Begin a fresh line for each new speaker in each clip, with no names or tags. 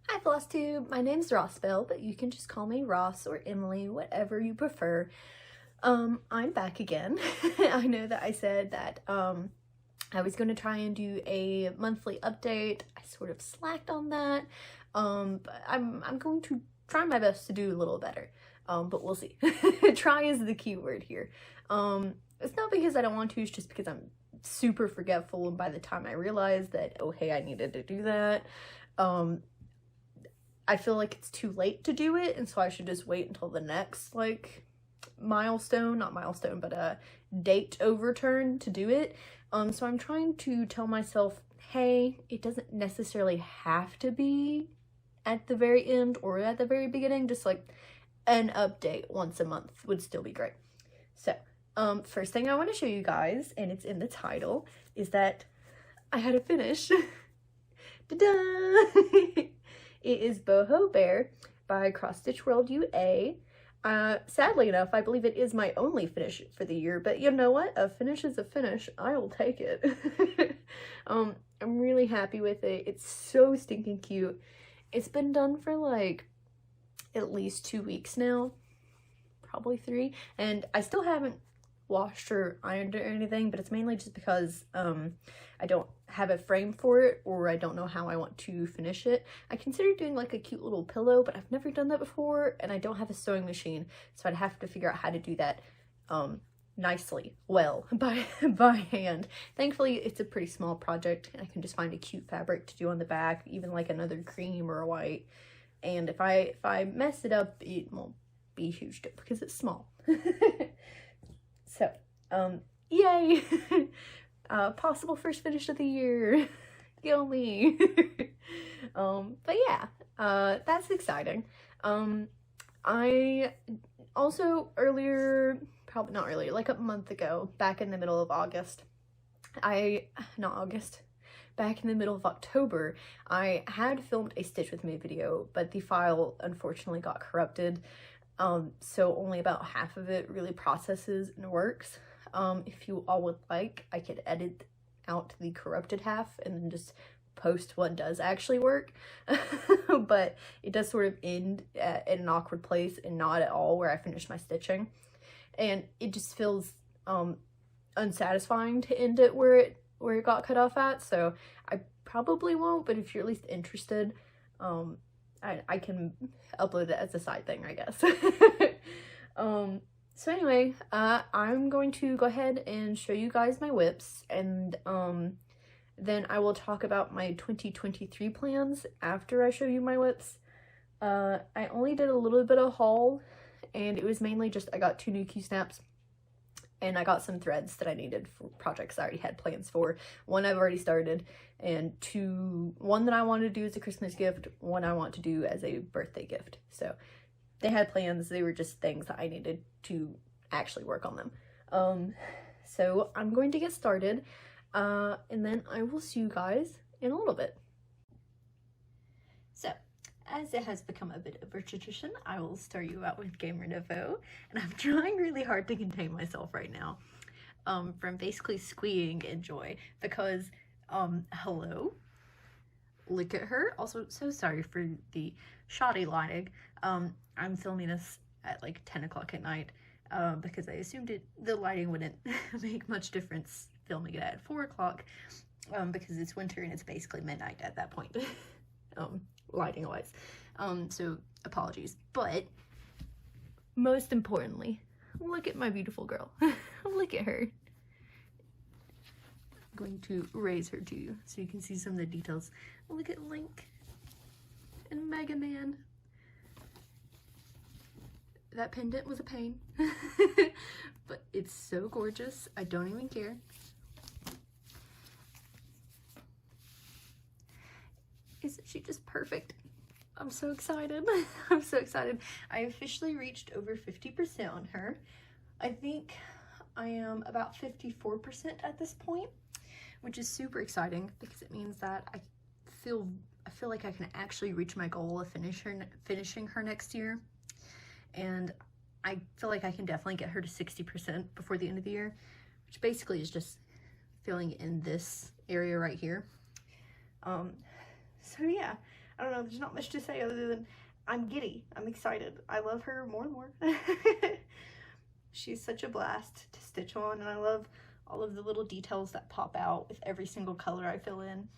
Hi Flosstube, my name's Rosbelle, but you can just call me Ross or Emily, whatever you prefer. I'm back again. I know that I said that I was going to try and do a monthly update. I sort of slacked on that, but I'm going to try my best to do a little better, but we'll see. Try is the key word here. It's not because I don't want to, it's just because I'm super forgetful, and by the time I realize that, oh hey, I needed to do that, I feel like it's too late to do it, and so I should just wait until the next, like, milestone, not milestone, but a date overturn to do it. So I'm trying to tell myself, hey, it doesn't necessarily have to be at the very end or at the very beginning, just like an update once a month would still be great. So, first thing I want to show you guys, and it's in the title, is that I had a finish. Ta-da! It is Boho Bear by Cross Stitch World UA. Sadly enough, I believe it is my only finish for the year, but you know what? A finish is a finish. I will take it. I'm really happy with it. It's so stinking cute. It's been done for like at least 2 weeks now, probably 3, and I still haven't washed or ironed or anything, but it's mainly just because I don't have a frame for it, or I don't know how I want to finish it. I considered doing like a cute little pillow, but I've never done that before, and I don't have a sewing machine, so I'd have to figure out how to do that nicely, well, by hand. Thankfully, it's a pretty small project, and I can just find a cute fabric to do on the back, even like another cream or a white. And if I mess it up, it won't be a huge deal because it's small. So, yay! Possible first finish of the year. Go me. But yeah, that's exciting. I also probably not earlier, like a month ago, back in the middle of August, back in the middle of October, I had filmed a Stitch With Me video, but the file unfortunately got corrupted. So only about half of it really processes and works. If you all would like, I could edit out the corrupted half and then just post what does actually work. But it does sort of end at an awkward place and not at all where I finished my stitching. And it just feels unsatisfying to end it where it got cut off at, so I probably won't, but if you're at least interested, I can upload it as a side thing, I guess. So anyway, I'm going to go ahead and show you guys my whips, and then I will talk about my 2023 plans after I show you my whips. I only did a little bit of haul, and it was mainly just I got 2 new Q-snaps, and I got some threads that I needed for projects I already had plans for. One I've already started, and one that I wanted to do as a Christmas gift, one I want to do as a birthday gift. So they had plans, they were just things that I needed to actually work on them. So I'm going to get started, and then I will see you guys in a little bit. So, as it has become a bit of a tradition, I will start you out with Gamer Nouveau, and I'm trying really hard to contain myself right now from basically squeeing in joy, because hello, look at her. Also, so sorry for the shoddy lighting. I'm filming this at like 10 o'clock at night because I assumed the lighting wouldn't make much difference filming it at 4 o'clock because it's winter and it's basically midnight at that point. Lighting wise, so apologies, but most importantly, look at my beautiful girl. Look at her. I'm going to raise her to you so you can see some of the details. Look at Link and Mega Man. That pendant was a pain, but it's so gorgeous. I don't even care. Isn't she just perfect? I'm so excited. I'm so excited. I officially reached over 50% on her. I think I am about 54% at this point, which is super exciting because it means that I feel like I can actually reach my goal of finishing her next year. And I feel like I can definitely get her to 60% before the end of the year, which basically is just filling in this area right here. So yeah, I don't know, there's not much to say other than I'm giddy. I'm excited. I love her more and more. She's such a blast to stitch on, and I love all of the little details that pop out with every single color I fill in.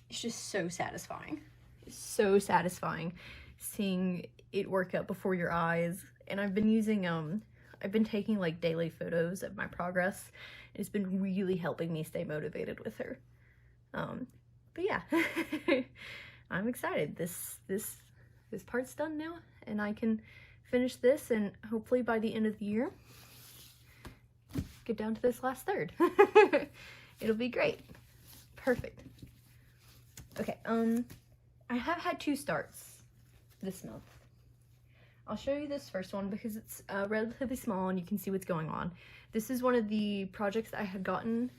It's just so satisfying. It's so satisfying seeing it work out before your eyes. And I've been using, I've been taking like daily photos of my progress. It's been really helping me stay motivated with her. But yeah, I'm excited. This part's done now, and I can finish this, and hopefully by the end of the year, get down to this last third. It'll be great. Perfect. Okay, I have had 2 starts this month. I'll show you this first one because it's relatively small and you can see what's going on. This is one of the projects that I had gotten,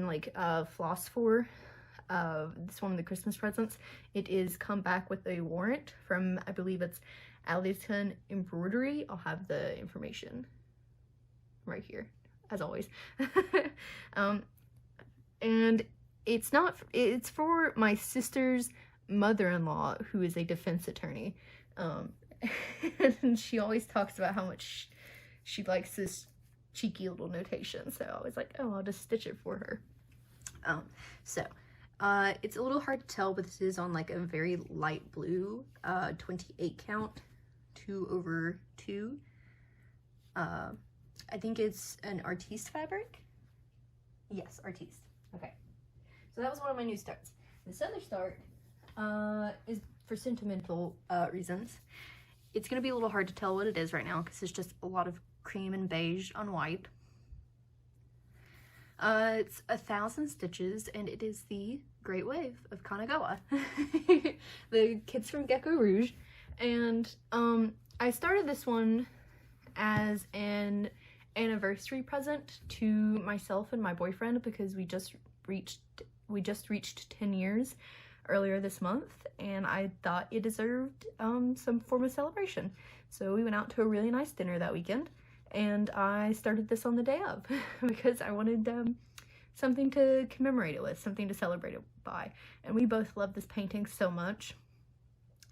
like floss for. This one of the Christmas presents. It is come back with a warrant from, I believe it's Allison Embroidery. I'll have the information right here, as always. And it's for my sister's mother-in-law, who is a defense attorney. And she always talks about how much she likes this cheeky little notation, so I was like, oh, I'll just stitch it for her. It's a little hard to tell, but this is on like a very light blue 28 count 2/2. I think it's an Artiste fabric. Yes, Artiste. Okay, so that was one of my new starts. This other start is for sentimental reasons. It's gonna be a little hard to tell what it is right now because it's just a lot of cream and beige on white. It's 1,000 stitches, and it is the Great Wave of Kanagawa. The kids from Gecko Rouge. And I started this one as an anniversary present to myself and my boyfriend because we just reached 10 years earlier this month, and I thought it deserved some form of celebration. So we went out to a really nice dinner that weekend, and I started this on the day of because I wanted something to commemorate it with, something to celebrate it by. And we both love this painting so much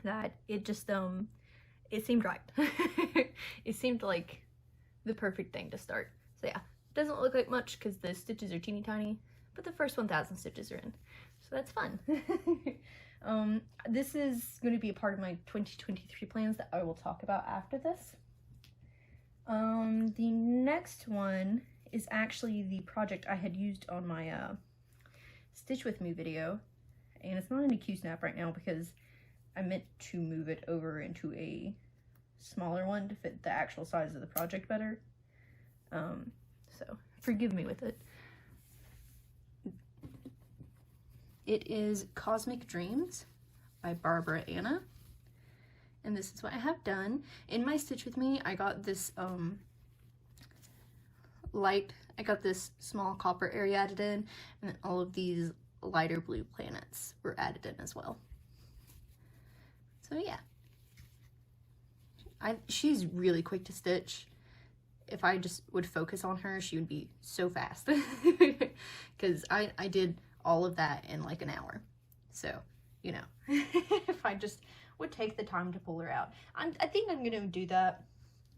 that it just it seemed right. It seemed like the perfect thing to start. So yeah, it doesn't look like much because the stitches are teeny tiny, but the first 1,000 stitches are in, so that's fun. This is going to be a part of my 2023 plans that I will talk about after this. The next one is actually the project I had used on my Stitch With Me video, and it's not in a Q-snap right now because I meant to move it over into a smaller one to fit the actual size of the project better. So forgive me with it. It is Cosmic Dreams by Barbara Anna. And this is what I have done. In my Stitch With Me, I got this I got this small copper area added in, and then all of these lighter blue planets were added in as well. So yeah. She's really quick to stitch. If I just would focus on her, she would be so fast. Because I did all of that in like an hour. So, you know, if I just would take the time to pull her out. I think I'm gonna do that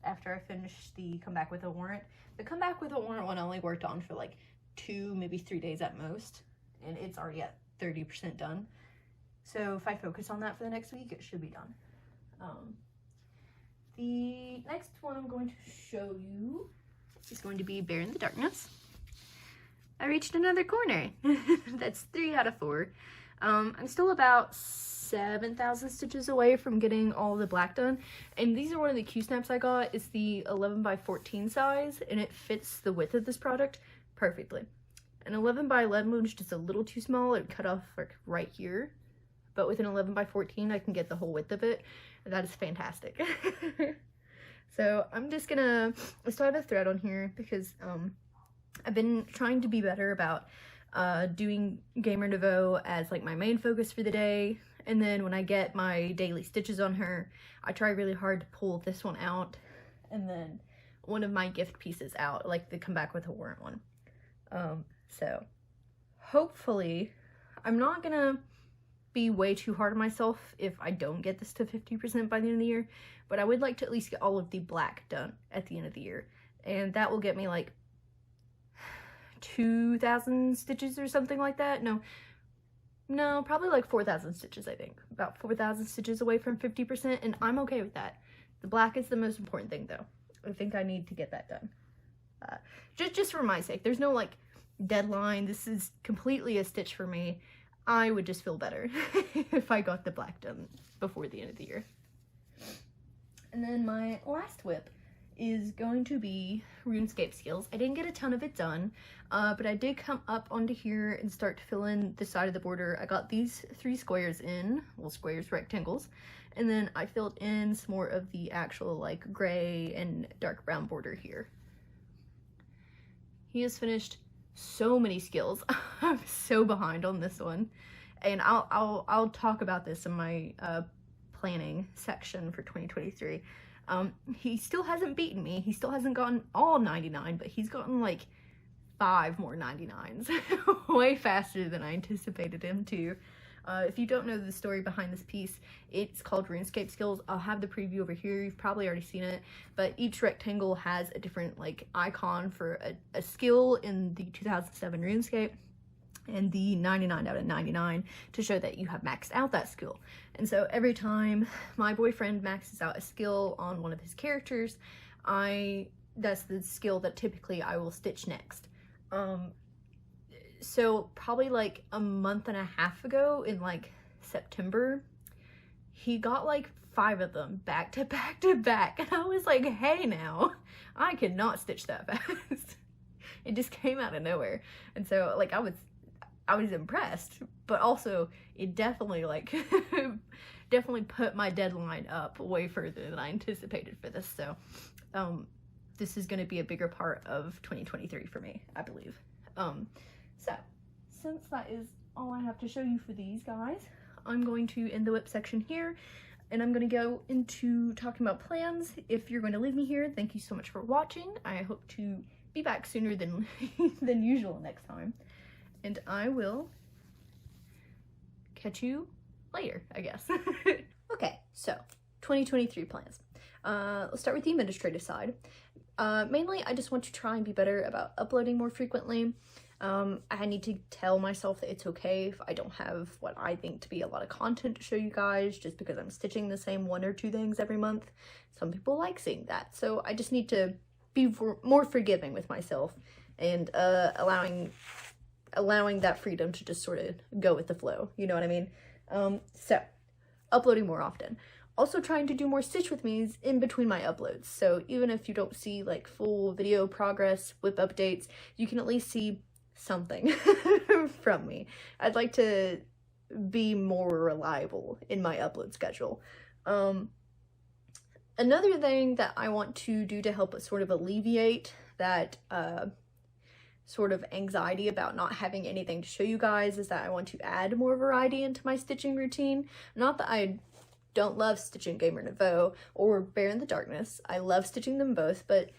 after I finish the Come Back With a Warrant. The Come Back With a Warrant one I only worked on for like 2, maybe 3 days at most, and it's already at 30% done. So if I focus on that for the next week, it should be done. The next one I'm going to show you is going to be Bear in the Darkness. I reached another corner. That's 3 out of 4. I'm still about 7,000 stitches away from getting all the black done, and these are one of the Q-snaps I got. It's the 11 by 14 size, and it fits the width of this product perfectly. An 11 by 11 was just a little too small. It cut off like right here, but with an 11 by 14 I can get the whole width of it, and that is fantastic. So I'm just gonna, I still have a thread on here because I've been trying to be better about doing Gamer Nouveau as like my main focus for the day, and then when I get my daily stitches on her, I try really hard to pull this one out and then one of my gift pieces out, like the Come Back With a Warrant one. So hopefully I'm not gonna be way too hard on myself if I don't get this to 50% by the end of the year, but I would like to at least get all of the black done at the end of the year, and that will get me like 2,000 stitches or something like that. No, probably like 4,000 stitches, I think. About 4,000 stitches away from 50%, and I'm okay with that. The black is the most important thing, though. I think I need to get that done. Just for my sake. There's no, like, deadline. This is completely a stitch for me. I would just feel better if I got the black done before the end of the year. And then my last whip is going to be RuneScape skills. I didn't get a ton of it done, but I did come up onto here and start to fill in the side of the border. I got these 3 squares in, well, squares, rectangles, and then I filled in some more of the actual like gray and dark brown border here. He has finished so many skills. I'm so behind on this one, and I'll talk about this in my planning section for 2023. He still hasn't beaten me. He still hasn't gotten all 99, but he's gotten like 5 more 99s. Way faster than I anticipated him to. If you don't know the story behind this piece, it's called RuneScape Skills. I'll have the preview over here. You've probably already seen it, but each rectangle has a different like icon for a skill in the 2007 RuneScape, and the 99 out of 99 to show that you have maxed out that skill. And so every time my boyfriend maxes out a skill on one of his characters, that's the skill that typically I will stitch next. So probably like a month and a half ago in like September, he got like 5 of them back to back to back, and I was like, hey now, I could not stitch that fast. It just came out of nowhere. And so like I was impressed, but also it definitely like definitely put my deadline up way further than I anticipated for this. So this is going to be a bigger part of 2023 for me, I believe. So since that is all I have to show you for these guys, I'm going to end the whip section here, and I'm going to go into talking about plans. If you're going to leave me here, thank you so much for watching. I hope to be back sooner than than usual next time. And I will catch you later, I guess. Okay, so 2023 plans. Let's start with the administrative side. Mainly, I just want to try and be better about uploading more frequently. I need to tell myself that it's okay if I don't have what I think to be a lot of content to show you guys, just because I'm stitching the same 1 or 2 things every month. Some people like seeing that, so I just need to be more forgiving with myself, and allowing that freedom to just sort of go with the flow, you know what I mean? So uploading more often. Also trying to do more stitch with me's in between my uploads. So even if you don't see like full video progress, whip updates, you can at least see something from me. I'd like to be more reliable in my upload schedule. Another thing that I want to do to help sort of alleviate that sort of anxiety about not having anything to show you guys is that I want to add more variety into my stitching routine. Not that I don't love stitching Gamer Nouveau or Bear in the Darkness. I love stitching them both, but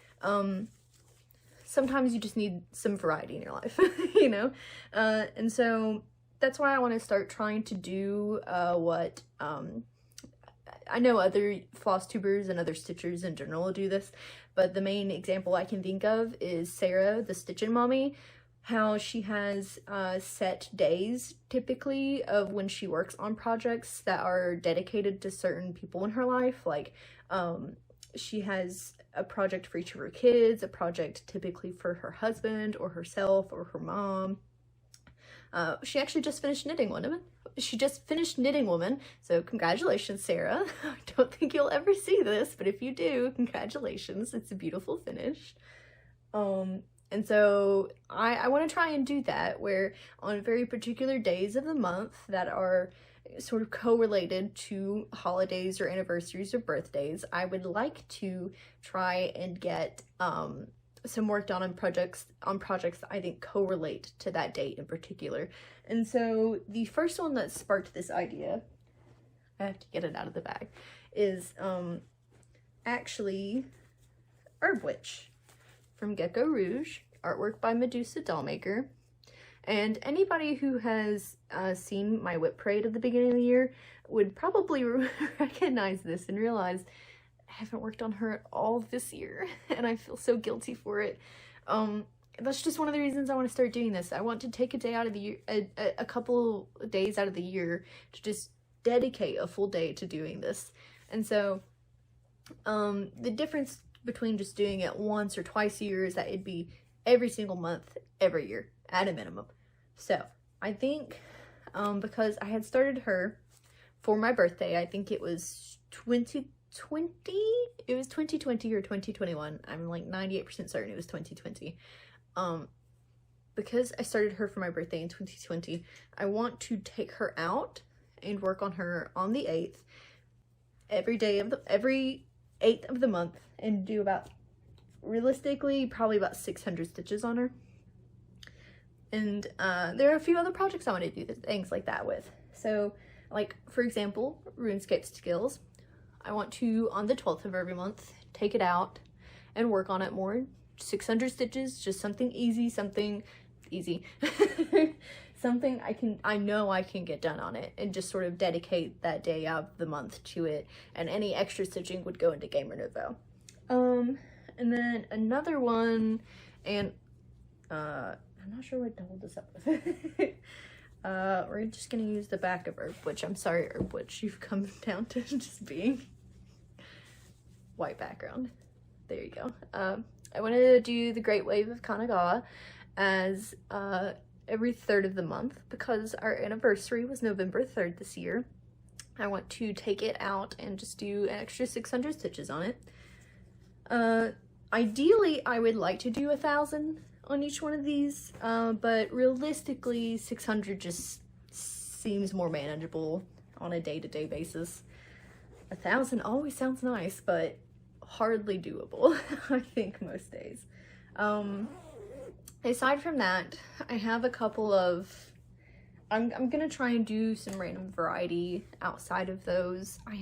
sometimes you just need some variety in your life, you know? And so that's why I want to start trying to do what I know other floss tubers and other stitchers in general do this, but the main example I can think of is Sarah, the Stitchin' Mommy, how she has set days typically of when she works on projects that are dedicated to certain people in her life. Like she has a project for each of her kids, a project typically for her husband or herself or her mom. She actually just finished knitting one. She just finished knitting Woman, so congratulations, Sarah. I don't think you'll ever see this, but if you do, congratulations. It's a beautiful finish. And so I want to try and do that, where on very particular days of the month that are sort of correlated to holidays or anniversaries or birthdays, I would like to try and get some work done on projects that I think correlate to that date in particular. And so the first one that sparked this idea, I have to get it out of the bag, is actually Herb Witch from Gecko Rouge, artwork by Medusa Dollmaker. And anybody who has seen my whip parade at the beginning of the year would probably recognize this and realize I haven't worked on her at all this year, and I feel so guilty for it. That's just one of the reasons I want to start doing this. I want to take a day out of the year, a couple days out of the year to just dedicate a full day to doing this. And so the difference between just doing it once or twice a year is that it'd be every single month, every year, at a minimum. So I think because I had started her for my birthday, I think it was 2020, it was 2020 or 2021. I'm like 98% certain it was 2020. Because I started her for my birthday in 2020, I want to take her out and work on her on the 8th, every 8th of the month, and do about, realistically, probably about 600 stitches on her. And there are a few other projects I want to do things like that with. So, like, for example, RuneScape skills. I want to, on the 12th of every month, take it out and work on it more. 600 stitches, just something easy, something I know I can get done on it, and just sort of dedicate that day of the month to it, and any extra stitching would go into Gamer Nouveau. And then another one, and I'm not sure what to hold this up with. We're just gonna use the back of Herb Witch. I'm sorry, Herb Witch, you've come down to just being white background. There you go. I wanted to do the Great Wave of Kanagawa as every 3rd of the month, because our anniversary was November 3rd this year. I want to take it out and just do an extra 600 stitches on it. Ideally, I would like to do 1,000 on each one of these, but realistically, 600 just seems more manageable on a day-to-day basis. 1,000 always sounds nice, but hardly doable, I think, most days. Aside from that, I have a couple of, I'm gonna try and do some random variety outside of those. I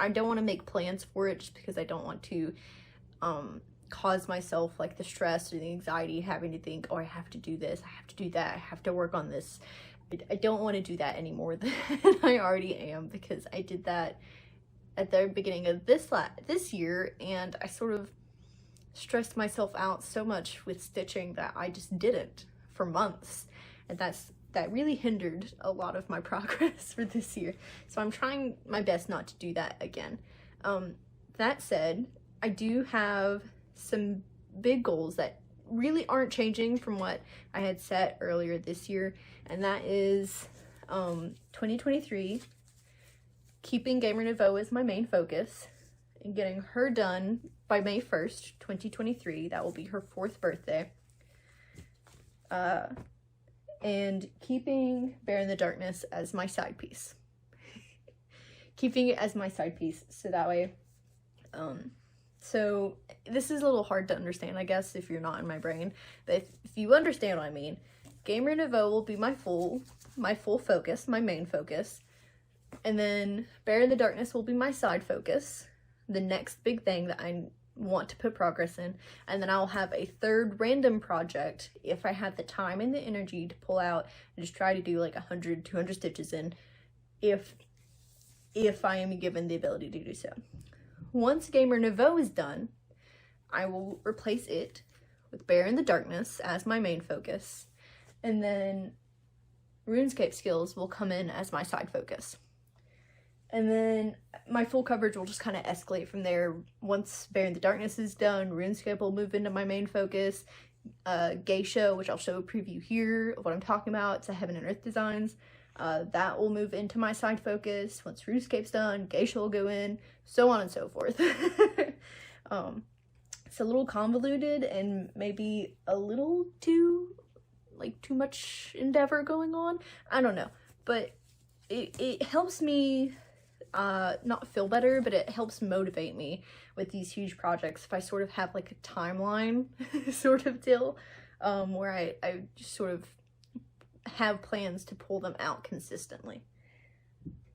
don't want to make plans for it, just because I don't want to cause myself like the stress or the anxiety having to think, oh, I have to do this, I have to do that, I have to work on this. I don't want to do that any more than I already am, because I did that at the beginning of this year, and I sort of stressed myself out so much with stitching that I just didn't for months, and that really hindered a lot of my progress for this year. So I'm trying my best not to do that again. That said, I do have some big goals that really aren't changing from what I had set earlier this year, and that is 2023, keeping Gamer Nouveau as my main focus and getting her done by May 1st, 2023. That will be her 4th birthday. And keeping Bear in the Darkness as my side piece. Keeping it as my side piece, so that way, so this is a little hard to understand, I guess, if you're not in my brain, but if you understand what I mean, Gamer Nouveau will be my full focus, my main focus, and then Bear in the Darkness will be my side focus, the next big thing that I want to put progress in, and then I'll have a 3rd random project if I have the time and the energy to pull out and just try to do like 100, 200 stitches in, if I am given the ability to do so. Once Gamer Nouveau is done, I will replace it with Bear in the Darkness as my main focus, and then RuneScape skills will come in as my side focus. And then my full coverage will just kind of escalate from there. Once Bear in the Darkness is done, RuneScape will move into my main focus. Geisha, which I'll show a preview here of what I'm talking about, it's a Heaven and Earth designs. That will move into my side focus. Once RuneScape's done, Geisha will go in, so on and so forth. It's a little convoluted and maybe a little too much endeavor going on. I don't know, but it helps me not feel better, but it helps motivate me with these huge projects if I sort of have like a timeline sort of deal, where I just sort of have plans to pull them out consistently.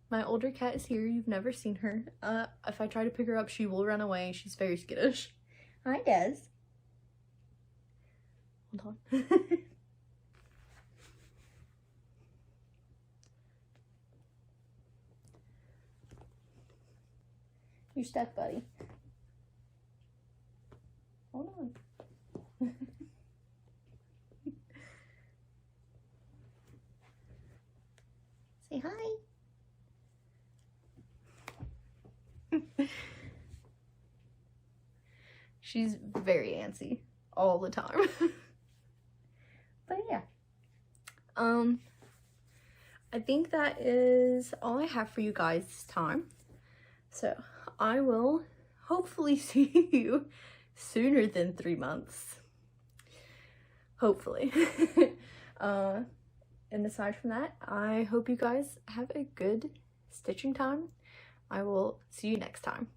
My older cat is here. You've never seen her. If I try to pick her up, she will run away. She's very skittish. Hi, Des. Hold on. You're stuck, buddy. Hold on. Say hi. She's very antsy all the time. But yeah. I think that is all I have for you guys this time. So I will hopefully see you sooner than 3 months. Hopefully. And aside from that, I hope you guys have a good stitching time. I will see you next time.